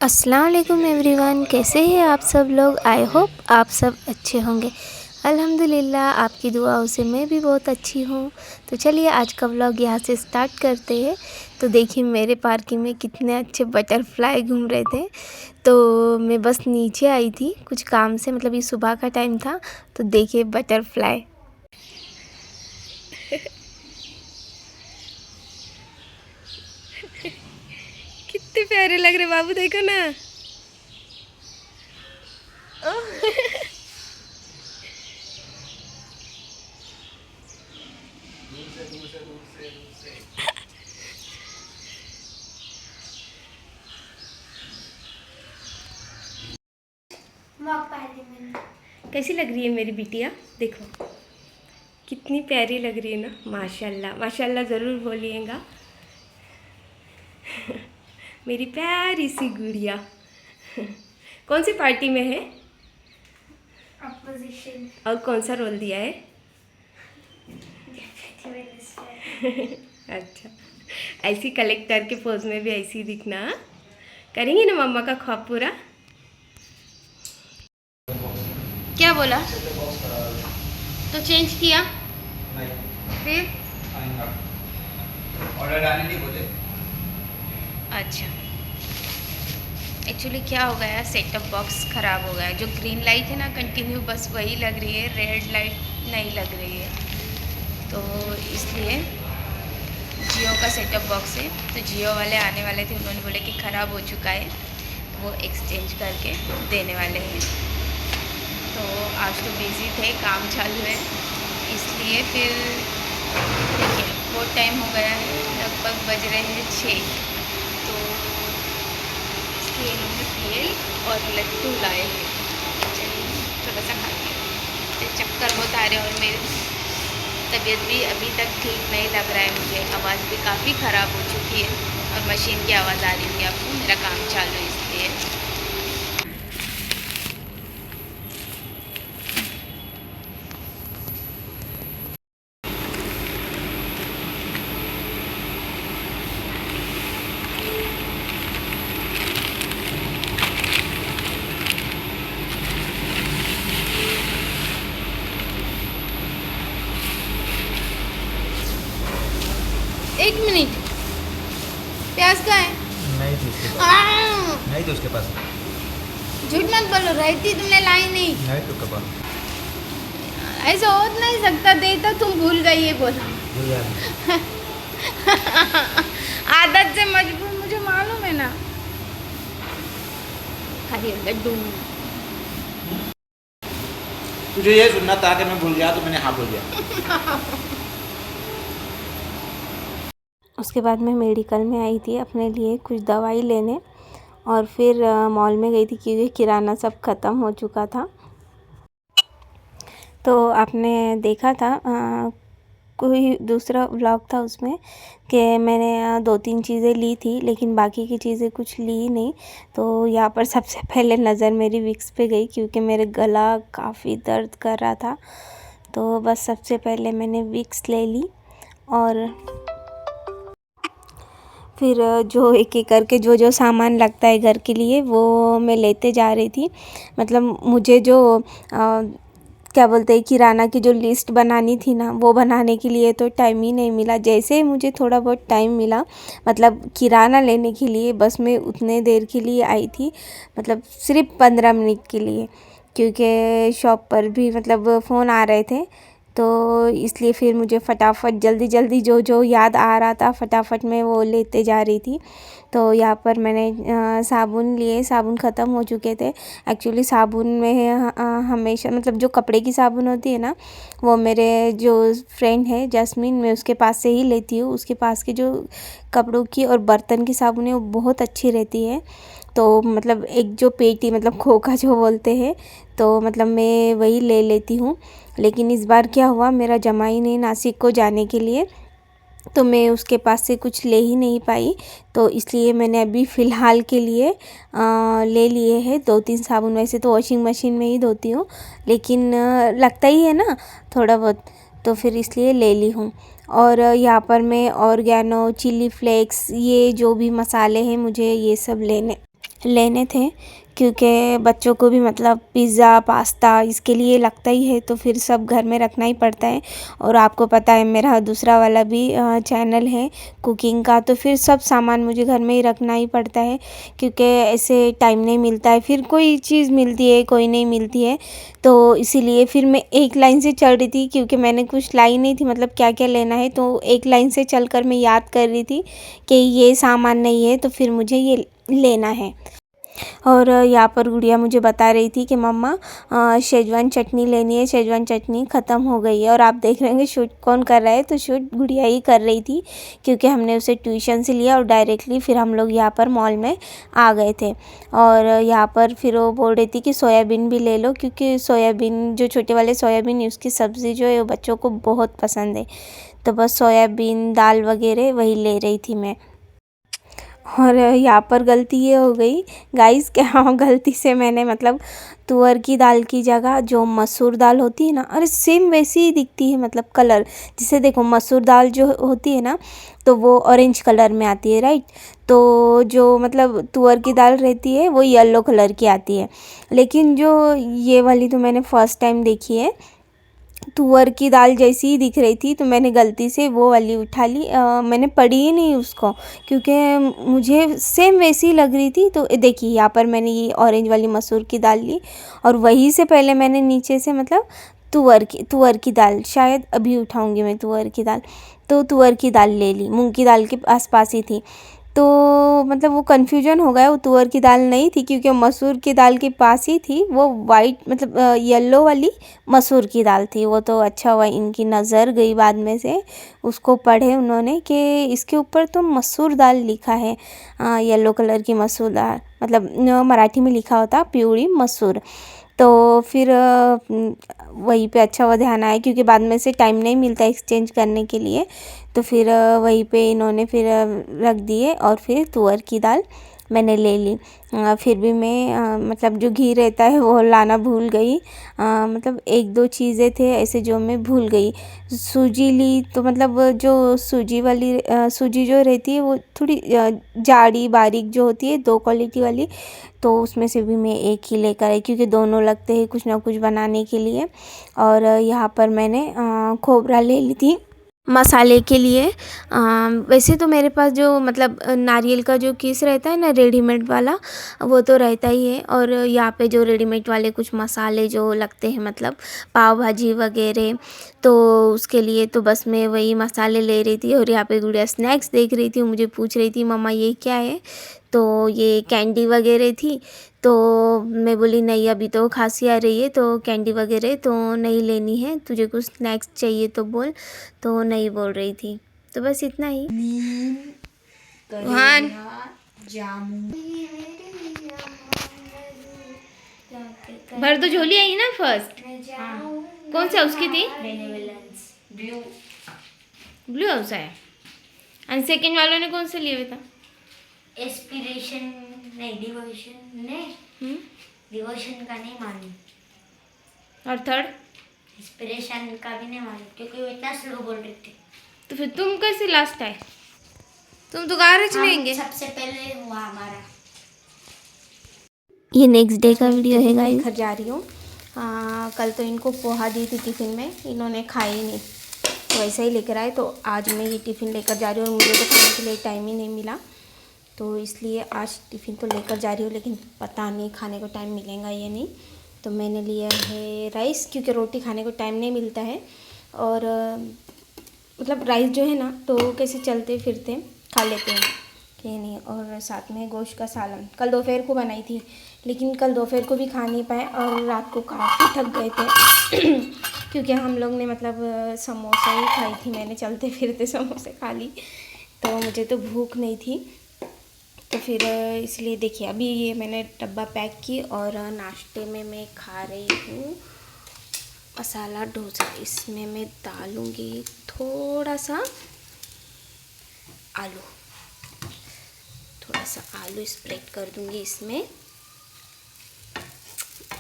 अस्सलाम वालेकुम एवरीवन, कैसे हैं आप सब लोग। आई होप आप सब अच्छे होंगे। अल्हम्दुलिल्लाह आपकी दुआओं से मैं भी बहुत अच्छी हूँ। तो चलिए आज का व्लॉग यहाँ से स्टार्ट करते हैं। तो देखिए मेरे पार्किंग में कितने अच्छे बटरफ्लाई घूम रहे थे। तो मैं बस नीचे आई थी कुछ काम से, मतलब ये सुबह का टाइम था। तो देखिए बटरफ्लाई कितने प्यारे लग रहे बाबू, देखो ना। कैसी लग रही है मेरी बिटिया, देखो कितनी प्यारी लग रही है ना। माशाल्लाह माशाल्लाह ज़रूर बोलिएगा। मेरी प्यारी सी गुड़िया। कौन सी पार्टी में है अपोजिशन और कौन सा रोल दिया है? अच्छा, ऐसी कलेक्टर के पोज में भी ऐसी दिखना। हाँ? करेंगे ना मम्मा का ख्वाब पूरा। क्या बोला? तो चेंज किया फिर? ऑर्डर डालने नहीं बोले। अच्छा, एक्चुअली क्या हो गया, सेट टॉप बॉक्स ख़राब हो गया। जो ग्रीन लाइट है ना कंटिन्यू बस वही लग रही है, रेड लाइट नहीं लग रही है। तो इसलिए जियो का सेट टॉप बॉक्स है, तो जियो वाले आने वाले थे, उन्होंने बोले कि ख़राब हो चुका है, तो वो एक्सचेंज करके देने वाले हैं। तो आज तो बिज़ी थे, काम चालू है, इसलिए फिर देखिए बहुत टाइम हो गया है, लगभग बज रहे हैं 6। तो इसलिए इन्होंने भेल और लड्डू लाए हैं। चलिए थोड़ा सा खाते हैं। तो चक्कर बहुत आ रहे हैं और मेरी तबीयत भी अभी तक ठीक नहीं लग रहा है मुझे। आवाज़ भी काफ़ी ख़राब हो चुकी है और मशीन की आवाज़ आ रही होगी आपको, मेरा काम चालू है इसलिए। 1 मिनट, प्याज का है? नहीं थी उसके पास। नहीं थी उसके पास। झूठ मत बोलो, रहती तुमने लाई नहीं। नहीं थी उसके पास। ऐसा हो नहीं सकता, देता तुम भूल गई ये बोला। भूल गया। आदत से मजबूर, मुझे मालूम है ना। खाली लड्डू। तुझे ये सुनना था कि मैं भूल गया, तो मैंने हाँ बोल दिया। उसके बाद मैं मेडिकल में आई थी अपने लिए कुछ दवाई लेने, और फिर मॉल में गई थी क्योंकि किराना सब ख़त्म हो चुका था। तो आपने देखा था कोई दूसरा व्लॉग था उसमें कि मैंने 2-3 चीज़ें ली थी, लेकिन बाकी की चीज़ें कुछ ली नहीं। तो यहाँ पर सबसे पहले नज़र मेरी विक्स पे गई क्योंकि मेरे गला काफ़ी दर्द कर रहा था। तो बस सबसे पहले मैंने विक्स ले ली, और फिर जो एक-एक करके जो सामान लगता है घर के लिए वो मैं लेते जा रही थी। मतलब मुझे जो क्या बोलते हैं, किराना की जो लिस्ट बनानी थी ना, वो बनाने के लिए तो टाइम ही नहीं मिला। जैसे ही मुझे थोड़ा बहुत टाइम मिला, मतलब किराना लेने के लिए, बस मैं उतने देर के लिए आई थी, मतलब सिर्फ 15 मिनट के लिए, क्योंकि शॉप पर भी मतलब फ़ोन आ रहे थे। तो इसलिए फिर मुझे फटाफट जल्दी जल्दी जो याद आ रहा था फटाफट मैं वो लेते जा रही थी। तो यहाँ पर मैंने साबुन लिए, साबुन ख़त्म हो चुके थे। एक्चुअली साबुन में हमेशा मतलब जो कपड़े की साबुन होती है ना, वो मेरे जो फ्रेंड है जैस्मिन, मैं उसके पास से ही लेती हूँ। उसके पास की जो कपड़ों की और बर्तन की साबुन है वो बहुत अच्छी रहती है। तो मतलब एक जो पेटी, मतलब खोखा जो बोलते हैं, तो मतलब मैं वही ले लेती हूँ। लेकिन इस बार क्या हुआ, मेरा जमा ही नहीं नासिक को जाने के लिए, तो मैं उसके पास से कुछ ले ही नहीं पाई। तो इसलिए मैंने अभी फ़िलहाल के लिए ले लिए हैं 2-3 साबुन। वैसे तो वॉशिंग मशीन में ही धोती हूँ, लेकिन लगता ही है ना थोड़ा बहुत, तो फिर इसलिए ले ली हूँ। और यहाँ पर मैं ऑर्गेनो, चिली फ्लेक्स, ये जो भी मसाले हैं मुझे ये सब लेने लेने थे, क्योंकि बच्चों को भी मतलब पिज़्ज़ा पास्ता इसके लिए लगता ही है, तो फिर सब घर में रखना ही पड़ता है। और आपको पता है मेरा दूसरा वाला भी चैनल है कुकिंग का, तो फिर सब सामान मुझे घर में ही रखना ही पड़ता है, क्योंकि ऐसे टाइम नहीं मिलता है, फिर कोई चीज़ मिलती है कोई नहीं मिलती है। तो इसीलिए फिर मैं एक लाइन से चल रही थी, क्योंकि मैंने कुछ लाई नहीं थी मतलब क्या क्या लेना है, तो एक लाइन से चलकर मैं याद कर रही थी कि ये सामान नहीं है तो फिर मुझे ये लेना है। और यहाँ पर गुड़िया मुझे बता रही थी कि मम्मा शेजवान चटनी लेनी है, शेजवान चटनी ख़त्म हो गई है। और आप देख रहे होंगे शूट कौन कर रहा है, तो शूट गुड़िया ही कर रही थी, क्योंकि हमने उसे ट्यूशन से लिया और डायरेक्टली फिर हम लोग यहाँ पर मॉल में आ गए थे। और यहाँ पर फिर वो बोल रही थी कि सोयाबीन भी ले लो, क्योंकि सोयाबीन जो छोटे वाले सोयाबीन है उसकी सब्ज़ी जो है वो बच्चों को बहुत पसंद है। तो बस सोयाबीन दाल वगैरह वही ले रही थी मैं। और यहाँ पर गलती ये हो गई गाइस कि हाँ, गलती से मैंने मतलब तुअर की दाल की जगह जो मसूर दाल होती है ना, अरे सेम वैसी ही दिखती है मतलब कलर। जैसे देखो मसूर दाल जो होती है ना, तो वो ऑरेंज कलर में आती है, राइट। तो जो मतलब तुअर की दाल रहती है वो येलो कलर की आती है। लेकिन जो ये वाली तो मैंने फ़र्स्ट टाइम देखी है, तुअर की दाल जैसी ही दिख रही थी, तो मैंने गलती से वो वाली उठा ली। मैंने पढ़ी ही नहीं उसको, क्योंकि मुझे सेम वैसी ही लग रही थी। तो देखिए यहाँ पर मैंने ये ऑरेंज वाली मसूर की दाल ली, और वहीं से पहले मैंने नीचे से मतलब तुअर की दाल, शायद अभी उठाऊंगी मैं तुअर की दाल, तो तुअर की दाल ले ली, मूंग की दाल के आसपास ही थी। तो मतलब वो कन्फ्यूजन हो गया, वो तुअर की दाल नहीं थी, क्योंकि मसूर की दाल के पास ही थी वो वाइट मतलब येलो वाली मसूर की दाल थी वो। तो अच्छा हुआ इनकी नज़र गई बाद में से, उसको पढ़े उन्होंने कि इसके ऊपर तो मसूर दाल लिखा है, येलो कलर की मसूर दाल, मतलब मराठी में लिखा होता पिवळी मसूर। तो फिर वहीं पे अच्छा हुआ ध्यान आया, क्योंकि बाद में से टाइम नहीं मिलता एक्सचेंज करने के लिए। तो फिर वहीं पे इन्होंने फिर रख दिए, और फिर तुअर की दाल मैंने ले ली। फिर भी मैं मतलब जो घी रहता है वो लाना भूल गई। मतलब एक दो चीज़ें थे ऐसे जो मैं भूल गई। सूजी ली, तो मतलब जो सूजी वाली सूजी जो रहती है वो थोड़ी जाड़ी बारीक जो होती है, दो क्वालिटी वाली, तो उसमें से भी मैं एक ही लेकर आई, क्योंकि दोनों लगते हैं कुछ ना कुछ बनाने के लिए। और यहाँ पर मैंने खोबरा ले ली थी मसाले के लिए। वैसे तो मेरे पास जो मतलब नारियल का जो कीस रहता है ना रेडीमेड वाला, वो तो रहता ही है। और यहाँ पे जो रेडीमेड वाले कुछ मसाले जो लगते हैं मतलब पाव भाजी वगैरह, तो उसके लिए तो बस मैं वही मसाले ले रही थी। और यहाँ पे गुड़िया स्नैक्स देख रही थी, मुझे पूछ रही थी मम्मा ये क्या है, तो ये कैंडी वगैरह थी। तो मैं बोली नहीं अभी तो खांसी आ रही है, तो कैंडी वगैरह तो नहीं लेनी है, तुझे कुछ स्नैक्स चाहिए तो बोल, तो नहीं बोल रही थी। तो बस इतना ही। वन भर तो झोली आई ना फर्स्ट। कौन सा उसकी थी? ब्लू ब्लू हाउस है। और सेकंड वालों ने कौन सा लिया था? एस्पिरेशन नहीं, डिवोशन नहीं, डिवोशन का नहीं मालूम, और थर्ड? इंस्पिरेशन का भी नहीं मालूम, क्योंकि वो इतना स्लो बोल रहे थे। तो फिर तुम कैसे लास्ट आए? तुम तो गारज लेंगे। सबसे पहले हुआ हमारा। ये नेक्स्ट डे का वीडियो है गाइस। घर जा रही हूँ। कल तो इनको पोहा दी थी टिफ़िन में, इन्होंने खाई ही नहीं, तो वैसे ही लेकर आए। तो आज मैं ये टिफ़िन लेकर जा रही हूँ, और मुझे तो खाने के लिए टाइम ही नहीं मिला, तो इसलिए आज टिफ़िन तो लेकर जा रही हूँ। लेकिन पता नहीं खाने को टाइम मिलेगा या नहीं। तो मैंने लिया है राइस, क्योंकि रोटी खाने को टाइम नहीं मिलता है। और मतलब राइस जो है ना, तो कैसे चलते फिरते खा लेते हैं कि नहीं। और साथ में गोश्त का सालन कल दोपहर को बनाई थी, लेकिन कल दोपहर को भी खा नहीं पाए, और रात को काफ़ी थक गए थे क्योंकि हम लोग ने मतलब समोसा ही खाई थी, मैंने चलते फिरते समोसे खा ली, तो मुझे तो भूख नहीं थी। तो फिर इसलिए देखिए अभी ये मैंने डब्बा पैक की, और नाश्ते में मैं खा रही हूँ मसाला डोसा। इसमें मैं डालूँगी थोड़ा सा आलू, थोड़ा सा आलू स्प्रेड कर दूँगी इसमें।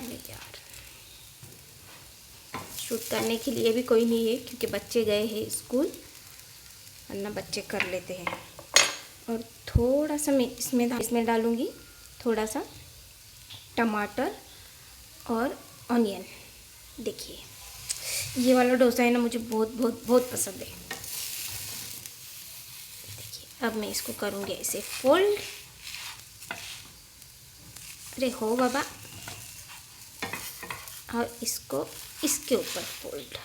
यार शूट करने के लिए भी कोई नहीं है, क्योंकि बच्चे गए हैं स्कूल, वरना बच्चे कर लेते हैं। और थोड़ा सा मैं इसमें डालूँगी थोड़ा सा टमाटर और ऑनियन। देखिए ये वाला डोसा है ना, मुझे बहुत बहुत बहुत पसंद है। देखिए अब मैं इसको करूँगी ऐसे फोल्ड। अरे हो बाबा, और इसको इसके ऊपर फोल्ड।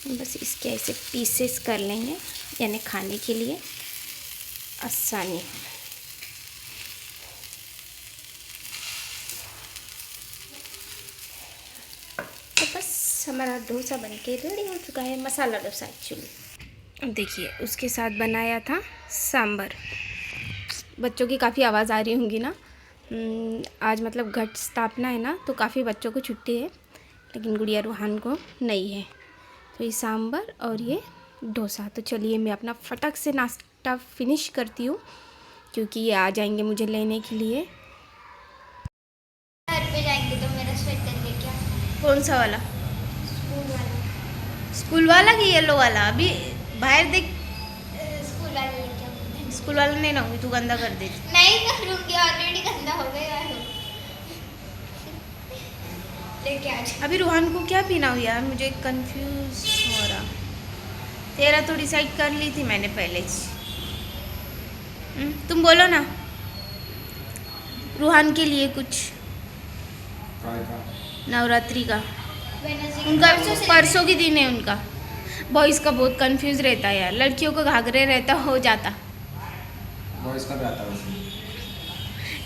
बस इसके ऐसे पीसेस कर लेंगे, यानी खाने के लिए आसानी। तो बस हमारा डोसा बनके रेडी हो चुका है, मसाला डोसा एक्चुअली। देखिए उसके साथ बनाया था सांभर। बच्चों की काफ़ी आवाज़ आ रही होंगी ना। आज मतलब घट स्थापना है ना, तो काफ़ी बच्चों को छुट्टी है, लेकिन गुड़िया रूहान को नहीं है। तो ये सांभर और ये डोसा। तो चलिए मैं अपना फटक से नाश्ता फिनिश करती हूँ, क्योंकि ये आ जाएंगे मुझे लेने के लिए। घर पे जाएंगे तो मेरा स्वेटर लेके आ। कौन सा वाला? स्कूल वाला। स्कूल वाला कि येलो वाला? अभी बाहर देख। स्कूल वाला लेके आओ। स्कूल वाला नहीं लाऊंगी, तू गंदा कर देती। नहीं करूँगी, ऑलरेडी गंदा हो गया है। लेके आ जाओ। अभी रूहान को क्या पीना हो यार, मुझे कंफ्यूज हो रहा। तेरा तो डिसाइड कर ली थी मैंने पहले ही। तुम बोलो ना रूहान के लिए कुछ नवरात्रि का। उनका परसों के दिन है उनका। बॉयज़ का बहुत कंफ्यूज रहता है यार, लड़कियों को घाघरे रहता हो जाता। बॉयज़ का भी आता है।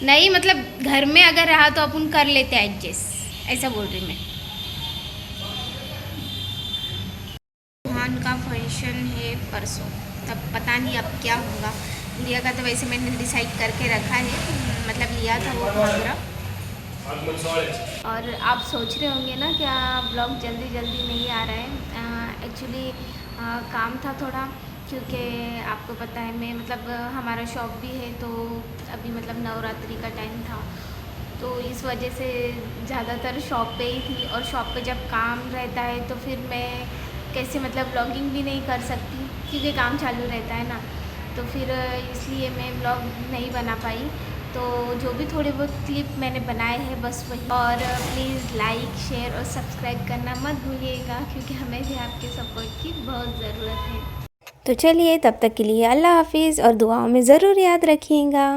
नहीं मतलब घर में अगर रहा तो अपन कर लेते हैं एडजस्ट, ऐसा बोल रही मैं। रूहान का फंक्शन है परसों, तब पता नहीं अब क्या होगा। गुड़िया का तो वैसे मैंने डिसाइड करके रखा है, मतलब लिया था वो घाघरा। और आप सोच रहे होंगे ना क्या ब्लॉग जल्दी जल्दी नहीं आ रहा है। एक्चुअली काम था थोड़ा, क्योंकि आपको पता है मैं मतलब हमारा शॉप भी है, तो अभी मतलब नवरात्रि का टाइम था, तो इस वजह से ज़्यादातर शॉप पे ही थी। और शॉप पे जब काम रहता है तो फिर मैं कैसे मतलब ब्लॉगिंग भी नहीं कर सकती, क्योंकि काम चालू रहता है ना। तो फिर इसलिए मैं ब्लॉग नहीं बना पाई। तो जो भी थोड़े बहुत क्लिप मैंने बनाए हैं बस वही। और प्लीज़ लाइक शेयर और सब्सक्राइब करना मत भूलिएगा, क्योंकि हमें भी आपके सपोर्ट की बहुत ज़रूरत है। तो चलिए तब तक के लिए अल्लाह हाफिज़, और दुआओं में ज़रूर याद रखिएगा।